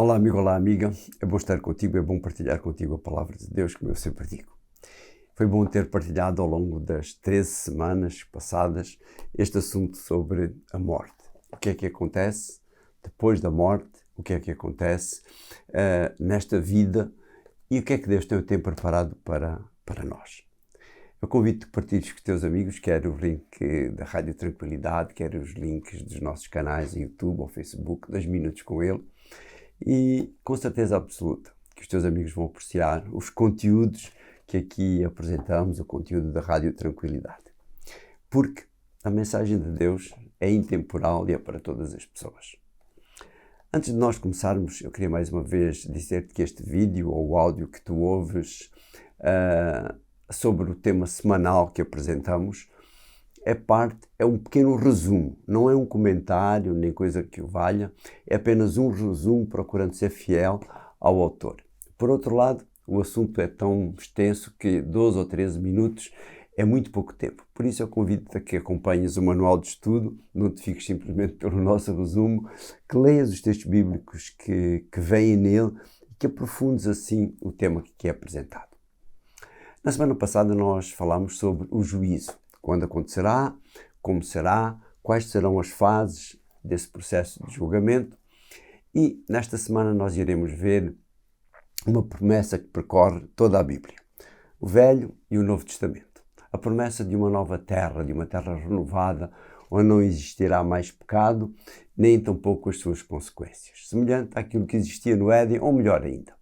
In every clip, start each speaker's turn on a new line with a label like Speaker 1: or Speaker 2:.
Speaker 1: Olá amigo, olá amiga, é bom estar contigo, é bom partilhar contigo a palavra de Deus, como eu sempre digo. Foi bom ter partilhado ao longo das 13 semanas passadas este assunto sobre a morte. O que é que acontece depois da morte, o que é que acontece nesta vida e o que é que Deus tem preparado para nós. Eu convido-te a partilhes com os teus amigos, quer o link da Rádio Tranquilidade, quer os links dos nossos canais no YouTube ou Facebook, 2 minutos com ele. E com certeza absoluta que os teus amigos vão apreciar os conteúdos que aqui apresentamos, o conteúdo da Rádio Tranquilidade. Porque a mensagem de Deus é intemporal e é para todas as pessoas. Antes de nós começarmos, eu queria mais uma vez dizer-te que este vídeo ou o áudio que tu ouves sobre o tema semanal que apresentamos é um pequeno resumo, não é um comentário nem coisa que o valha, é apenas um resumo procurando ser fiel ao autor. Por outro lado, o assunto é tão extenso que 12 ou 13 minutos é muito pouco tempo. Por isso eu convido-te a que acompanhes o manual de estudo, não te fiques simplesmente pelo nosso resumo, que leias os textos bíblicos que vêm nele e que aprofundes assim o tema que é apresentado. Na semana passada nós falámos sobre o juízo. Quando acontecerá, como será, quais serão as fases desse processo de julgamento. E nesta semana nós iremos ver uma promessa que percorre toda a Bíblia, o Velho e o Novo Testamento. A promessa de uma nova terra, de uma terra renovada, onde não existirá mais pecado, nem tampouco as suas consequências, semelhante àquilo que existia no Éden, ou melhor ainda.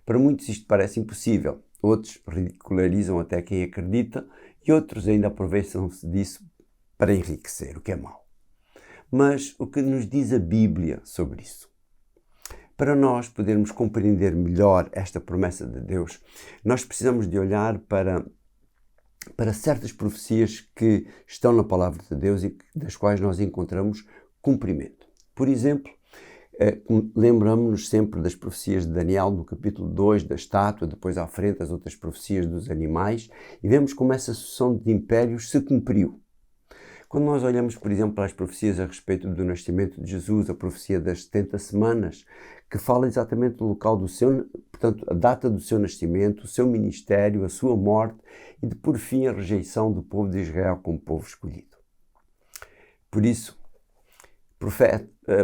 Speaker 1: Para muitos isto parece impossível, outros ridicularizam até quem acredita, e outros ainda aproveitam-se disso para enriquecer, o que é mau. Mas o que nos diz a Bíblia sobre isso? Para nós podermos compreender melhor esta promessa de Deus, nós precisamos de olhar para certas profecias que estão na Palavra de Deus e das quais nós encontramos cumprimento. Por exemplo, lembramos-nos sempre das profecias de Daniel, no capítulo 2, da estátua, depois à frente as outras profecias dos animais, e vemos como essa sucessão de impérios se cumpriu. Quando nós olhamos, por exemplo, para as profecias a respeito do nascimento de Jesus, a profecia das 70 semanas, que fala exatamente do local do seu, portanto, a data do seu nascimento, o seu ministério, a sua morte e, por fim, a rejeição do povo de Israel como povo escolhido. Por isso,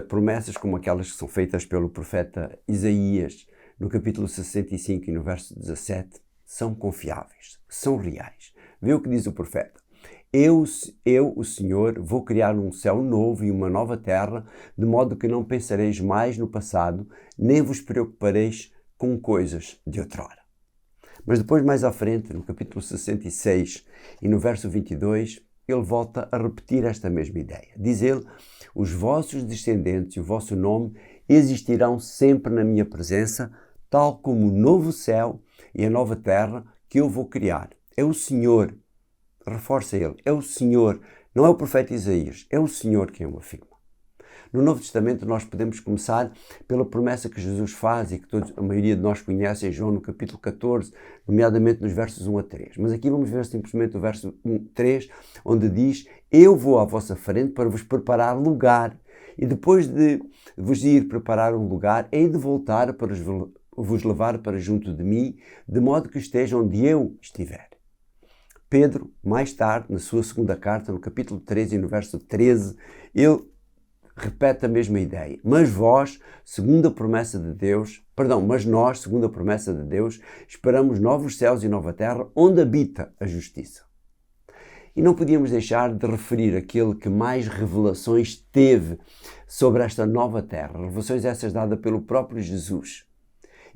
Speaker 1: promessas como aquelas que são feitas pelo profeta Isaías no capítulo 65 e no verso 17 são confiáveis, são reais. Vê o que diz o profeta. Eu, o Senhor, vou criar um céu novo e uma nova terra, de modo que não pensareis mais no passado, nem vos preocupareis com coisas de outrora. Mas depois, mais à frente, no capítulo 66 e no verso 22, ele volta a repetir esta mesma ideia. Diz ele, os vossos descendentes e o vosso nome existirão sempre na minha presença, tal como o novo céu e a nova terra que eu vou criar. É o Senhor, reforça ele, é o Senhor, não é o profeta Isaías, é o Senhor quem o afirma. No Novo Testamento nós podemos começar pela promessa que Jesus faz e que a maioria de nós conhece em João no capítulo 14, nomeadamente nos versos 1 a 3. Mas aqui vamos ver simplesmente o verso 3, onde diz, eu vou à vossa frente para vos preparar lugar e depois de vos ir preparar um lugar, hei de voltar para vos levar para junto de mim, de modo que estejam onde eu estiver. Pedro, mais tarde, na sua segunda carta, no capítulo 13 e no verso 13, ele repete a mesma ideia. Mas nós, segundo a promessa de Deus, esperamos novos céus e nova terra, onde habita a justiça. E não podíamos deixar de referir aquele que mais revelações teve sobre esta nova terra, revelações essas dadas pelo próprio Jesus.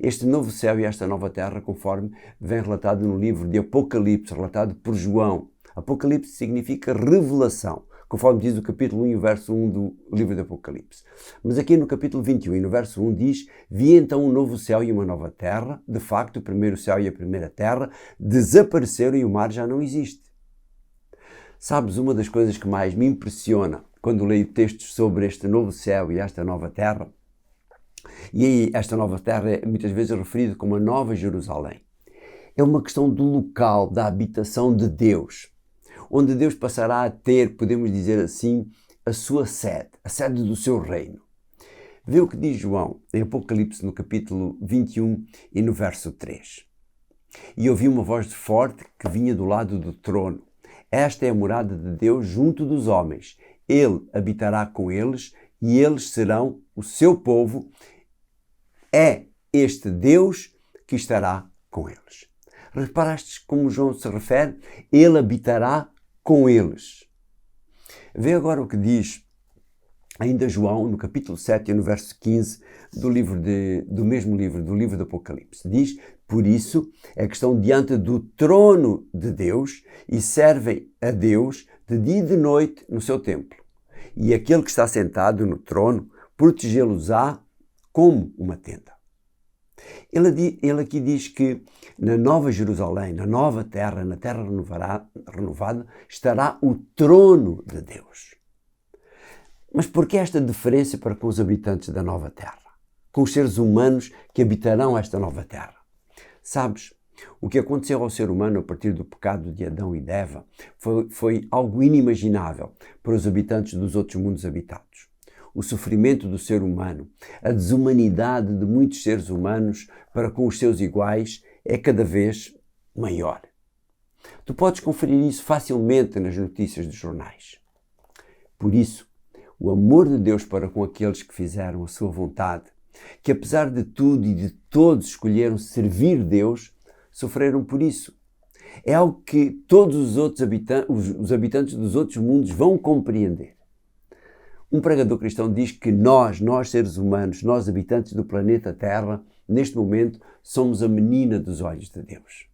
Speaker 1: Este novo céu e esta nova terra, conforme vem relatado no livro de Apocalipse, relatado por João. Apocalipse significa revelação, conforme diz o capítulo 1 e o verso 1 do livro de Apocalipse. Mas aqui no capítulo 21 e no verso 1 diz, vi então um novo céu e uma nova terra, de facto o primeiro céu e a primeira terra desapareceram e o mar já não existe. Sabes, uma das coisas que mais me impressiona quando leio textos sobre este novo céu e esta nova terra, e aí esta nova terra é muitas vezes referida como a Nova Jerusalém, é uma questão do local, da habitação de Deus, onde Deus passará a ter, podemos dizer assim, a sua sede, a sede do seu reino. Vê o que diz João em Apocalipse no capítulo 21 e no verso 3. E ouvi uma voz forte que vinha do lado do trono. Esta é a morada de Deus junto dos homens. Ele habitará com eles e eles serão o seu povo. É este Deus que estará com eles. Reparaste como João se refere? Ele habitará com eles. Vê agora o que diz ainda João, no capítulo 7 e no verso 15 do mesmo livro, do livro do Apocalipse. Diz, por isso, é que estão diante do trono de Deus e servem a Deus de dia e de noite no seu templo. E aquele que está sentado no trono protegê-los-á como uma tenda. Ele aqui diz que na Nova Jerusalém, na nova terra, na terra renovada, estará o trono de Deus. Mas por que esta diferença para com os habitantes da nova terra? Com os seres humanos que habitarão esta nova terra? Sabes, o que aconteceu ao ser humano a partir do pecado de Adão e de Eva foi algo inimaginável para os habitantes dos outros mundos habitados. O sofrimento do ser humano, a desumanidade de muitos seres humanos para com os seus iguais é cada vez maior. Tu podes conferir isso facilmente nas notícias dos jornais. Por isso, o amor de Deus para com aqueles que fizeram a sua vontade, que apesar de tudo e de todos escolheram servir Deus, sofreram por isso. É algo que todos os outros os habitantes dos outros mundos vão compreender. Um pregador cristão diz que nós seres humanos, nós habitantes do planeta Terra, neste momento, somos a menina dos olhos de Deus.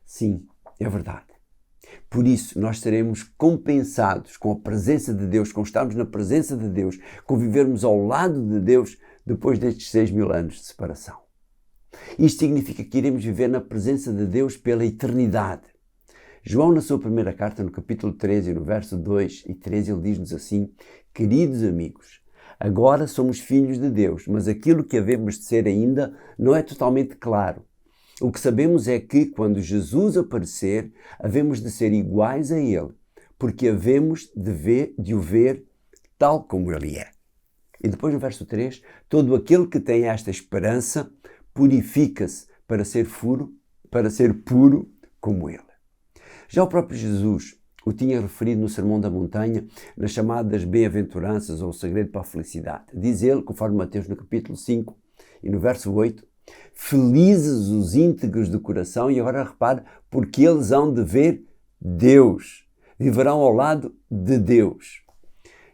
Speaker 1: Sim, é verdade. Por isso, nós seremos compensados com a presença de Deus, com estarmos na presença de Deus, com vivermos ao lado de Deus depois destes 6.000 anos de separação. Isto significa que iremos viver na presença de Deus pela eternidade. João, na sua primeira carta, no capítulo 13, no verso 2 e 3, ele diz-nos assim: queridos amigos, agora somos filhos de Deus, mas aquilo que havemos de ser ainda não é totalmente claro. O que sabemos é que, quando Jesus aparecer, havemos de ser iguais a Ele, porque havemos de o ver tal como Ele é. E depois no verso 3, todo aquele que tem esta esperança purifica-se para ser puro como Ele. Já o próprio Jesus o tinha referido no Sermão da Montanha, nas chamadas bem-aventuranças ou o segredo para a felicidade. Diz ele, conforme Mateus no capítulo 5 e no verso 8, felizes os íntegros de coração, e agora repare, porque eles hão de ver Deus, viverão ao lado de Deus.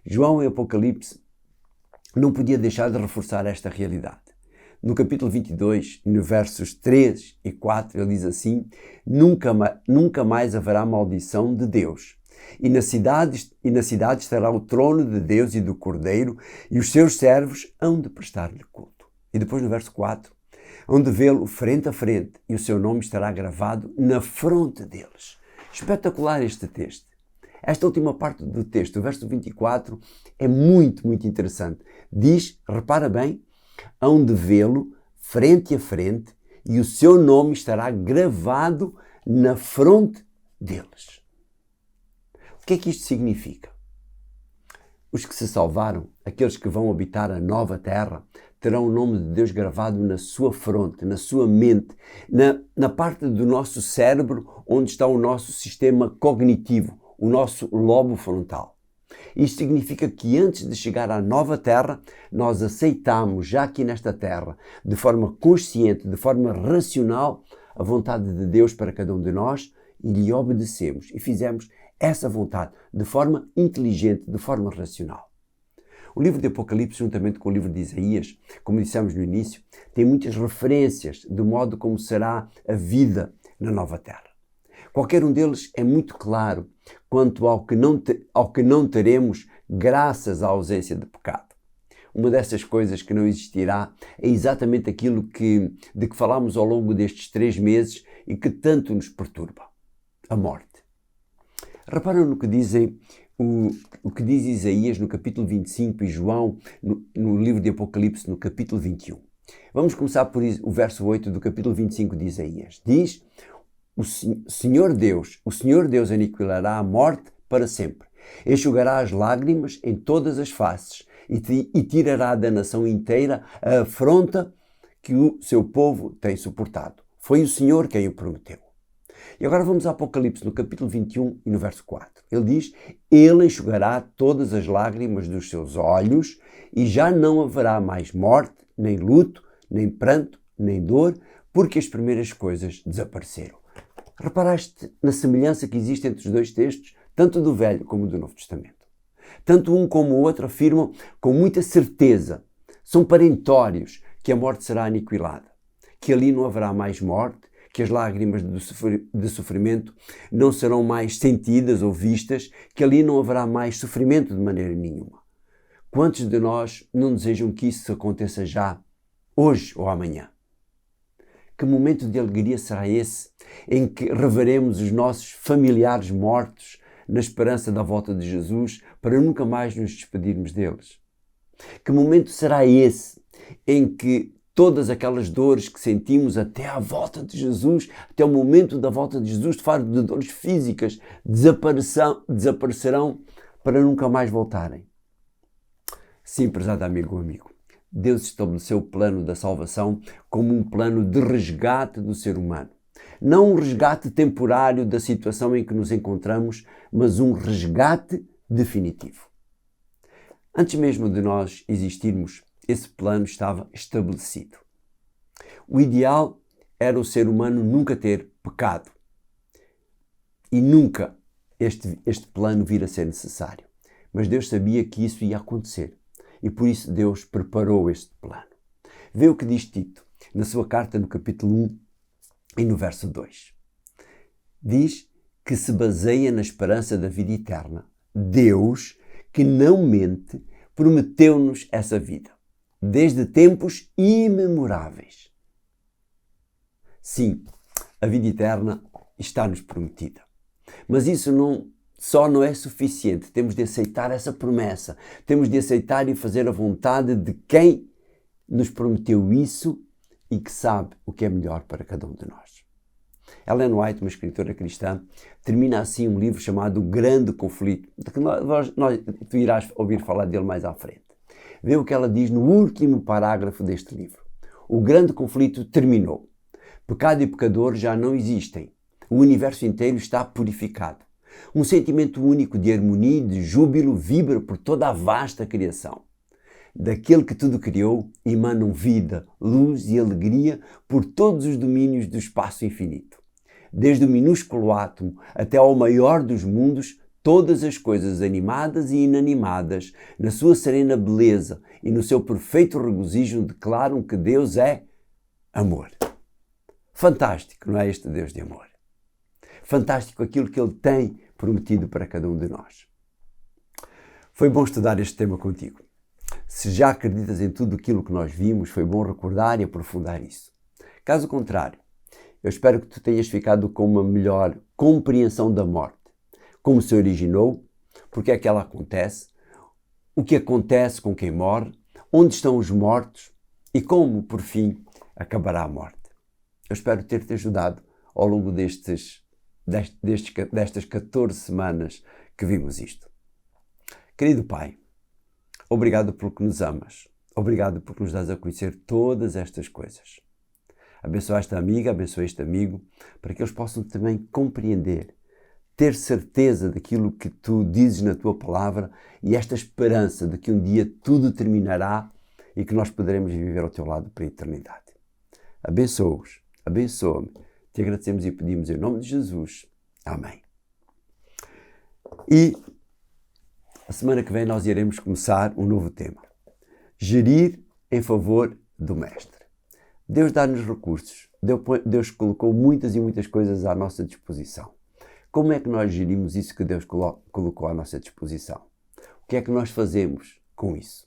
Speaker 1: João em Apocalipse não podia deixar de reforçar esta realidade. No capítulo 22, no versos 3 e 4, ele diz assim: nunca mais haverá maldição de Deus. E na cidade estará o trono de Deus e do Cordeiro, e os seus servos hão de prestar-lhe culto. E depois no verso 4, hão de vê-lo frente a frente, e o seu nome estará gravado na fronte deles. Espetacular este texto. Esta última parte do texto, o verso 24, é muito, muito interessante. Diz, repara bem, hão de vê-lo frente a frente e o seu nome estará gravado na fronte deles. O que é que isto significa? Os que se salvaram, aqueles que vão habitar a nova terra, terão o nome de Deus gravado na sua fronte, na sua mente, na parte do nosso cérebro onde está o nosso sistema cognitivo, o nosso lobo frontal. Isto significa que antes de chegar à nova terra, nós aceitamos, já aqui nesta terra, de forma consciente, de forma racional, a vontade de Deus para cada um de nós e lhe obedecemos. E fizemos essa vontade de forma inteligente, de forma racional. O livro de Apocalipse, juntamente com o livro de Isaías, como dissemos no início, tem muitas referências do modo como será a vida na nova terra. Qualquer um deles é muito claro quanto ao que não teremos graças à ausência de pecado. Uma dessas coisas que não existirá é exatamente aquilo de que falámos ao longo destes 3 meses e que tanto nos perturba: a morte. Reparam no que dizem o que diz Isaías no capítulo 25 e João no livro de Apocalipse no capítulo 21. Vamos começar por o verso 8 do capítulo 25 de Isaías. Diz: o Senhor Deus aniquilará a morte para sempre, Enxugará as lágrimas em todas as faces e tirará da nação inteira a afronta que o seu povo tem suportado. Foi o Senhor quem o prometeu. E agora vamos a Apocalipse, no capítulo 21 e no verso 4. Ele diz: Ele enxugará todas as lágrimas dos seus olhos e já não haverá mais morte, nem luto, nem pranto, nem dor, porque as primeiras coisas desapareceram. Reparaste na semelhança que existe entre os dois textos, tanto do Velho como do Novo Testamento? Tanto um como o outro afirmam com muita certeza, são parentórios, que a morte será aniquilada, que ali não haverá mais morte, que as lágrimas de sofrimento não serão mais sentidas ou vistas, que ali não haverá mais sofrimento de maneira nenhuma. Quantos de nós não desejam que isso aconteça já, hoje ou amanhã? Que momento de alegria será esse em que reveremos os nossos familiares mortos na esperança da volta de Jesus para nunca mais nos despedirmos deles? Que momento será esse em que todas aquelas dores que sentimos até à volta de Jesus, até o momento da volta de Jesus, de fato de dores físicas, desaparecerão para nunca mais voltarem? Sim, prezado amigo, Deus estabeleceu o plano da salvação como um plano de resgate do ser humano. Não um resgate temporário da situação em que nos encontramos, mas um resgate definitivo. Antes mesmo de nós existirmos, esse plano estava estabelecido. O ideal era o ser humano nunca ter pecado e nunca este plano vir a ser necessário. Mas Deus sabia que isso ia acontecer e por isso Deus preparou este plano. Vê o que diz Tito na sua carta no capítulo 1 e no verso 2. Diz que se baseia na esperança da vida eterna. Deus, que não mente, prometeu-nos essa vida desde tempos imemoráveis. Sim, a vida eterna está-nos prometida. Mas isso não é suficiente. Temos de aceitar essa promessa. Temos de aceitar e fazer a vontade de quem nos prometeu isso e que sabe o que é melhor para cada um de nós. Ellen White, uma escritora cristã, termina assim um livro chamado O Grande Conflito, de que tu irás ouvir falar dele mais à frente. Vê o que ela diz no último parágrafo deste livro. O grande conflito terminou. Pecado e pecador já não existem. O universo inteiro está purificado. Um sentimento único de harmonia e de júbilo vibra por toda a vasta criação. Daquele que tudo criou, emanam vida, luz e alegria por todos os domínios do espaço infinito. Desde o minúsculo átomo até ao maior dos mundos, todas as coisas animadas e inanimadas, na sua serena beleza e no seu perfeito regozijo, declaram que Deus é amor. Fantástico, não é este Deus de amor? Fantástico aquilo que Ele tem prometido para cada um de nós. Foi bom estudar este tema contigo. Se já acreditas em tudo aquilo que nós vimos, foi bom recordar e aprofundar isso. Caso contrário, eu espero que tu tenhas ficado com uma melhor compreensão da morte. Como se originou, porque é que ela acontece, o que acontece com quem morre, onde estão os mortos e como, por fim, acabará a morte. Eu espero ter-te ajudado ao longo destas 14 semanas que vimos isto. Querido Pai, obrigado por que nos amas. Obrigado por nos dás a conhecer todas estas coisas. Abençoa esta amiga, abençoa este amigo, para que eles possam também compreender, ter certeza daquilo que tu dizes na tua palavra e esta esperança de que um dia tudo terminará e que nós poderemos viver ao teu lado para a eternidade. Abençoa-os, abençoa-me. Te agradecemos e pedimos em nome de Jesus. Amém. E a semana que vem nós iremos começar um novo tema. Gerir em favor do Mestre. Deus dá-nos recursos. Deus colocou muitas e muitas coisas à nossa disposição. Como é que nós gerimos isso que Deus colocou à nossa disposição? O que é que nós fazemos com isso?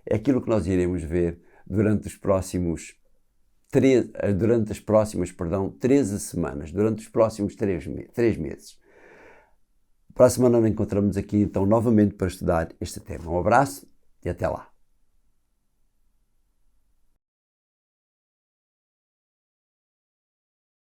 Speaker 1: É aquilo que nós iremos ver durante as próximas 13 semanas, durante os próximos 3 meses. Para a semana nos encontramos aqui então novamente para estudar este tema. Um abraço e até lá.